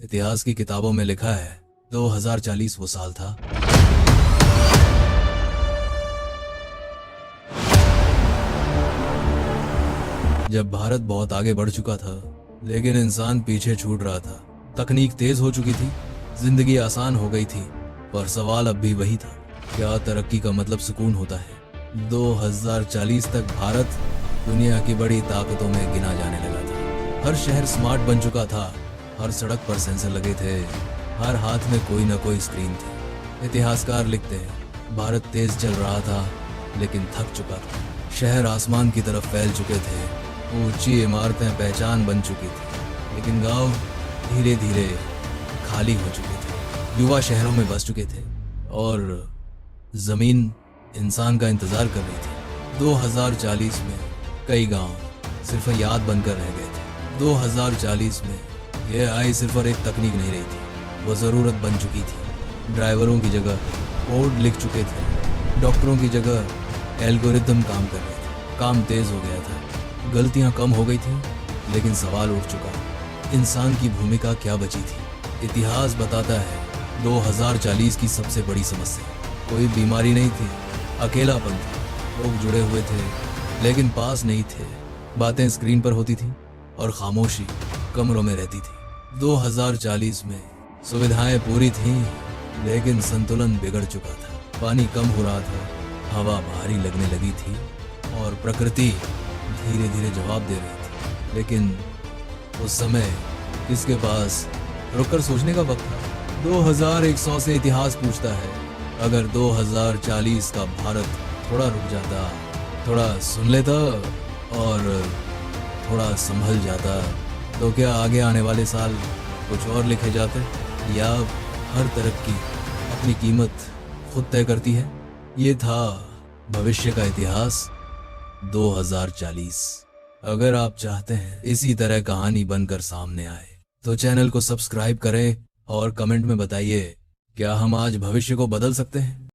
इतिहास की किताबों में लिखा है 2040 वो साल था जब भारत बहुत आगे बढ़ चुका था, लेकिन इंसान पीछे छूट रहा था। तकनीक तेज हो चुकी थी, जिंदगी आसान हो गई थी, पर सवाल अब भी वही था, क्या तरक्की का मतलब सुकून होता है? 2040 तक भारत दुनिया की बड़ी ताकतों में गिना जाने लगा था। हर शहर स्मार्ट बन चुका था, हर सड़क पर सेंसर लगे थे, हर हाथ में कोई न कोई स्क्रीन थी। इतिहासकार लिखते हैं, भारत तेज चल रहा था, लेकिन थक चुका था। शहर आसमान की तरफ फैल चुके थे, ऊंची इमारतें पहचान बन चुकी थी, लेकिन गांव धीरे धीरे खाली हो चुके थे। युवा शहरों में बस चुके थे और जमीन इंसान का इंतजार कर रही थी। 2040 में कई गांव सिर्फ याद बनकर रह गए थे। 2040 में AI सिर्फ एक तकनीक नहीं रही थी, वो जरूरत बन चुकी थी। ड्राइवरों की जगह कोड लिख चुके थे, डॉक्टरों की जगह एल्गोरिदम काम कर रहे थे। काम तेज हो गया था, गलतियां कम हो गई थी, लेकिन सवाल उठ चुका, इंसान की भूमिका क्या बची थी? इतिहास बताता है 2040 की सबसे बड़ी समस्या कोई बीमारी नहीं थी, अकेलापन था। लोग जुड़े हुए थे, लेकिन पास नहीं थे। बातें स्क्रीन पर होती थी और खामोशी कमरों में रहती थी। 2040 में सुविधाएं पूरी थीं, लेकिन संतुलन बिगड़ चुका था। पानी कम हो रहा था, हवा भारी लगने लगी थी और प्रकृति धीरे धीरे जवाब दे रही थी। लेकिन उस समय किसके पास रुककर सोचने का वक्त था? 2100 से इतिहास पूछता है, अगर 2040 का भारत थोड़ा रुक जाता, थोड़ा सुन लेता और थोड़ा संभल जाता, तो क्या आगे आने वाले साल कुछ और लिखे जाते, या हर तरक्की अपनी कीमत खुद तय करती है? ये था भविष्य का इतिहास 2040। अगर आप चाहते हैं इसी तरह कहानी बनकर सामने आए, तो चैनल को सब्सक्राइब करें और कमेंट में बताइए, क्या हम आज भविष्य को बदल सकते हैं?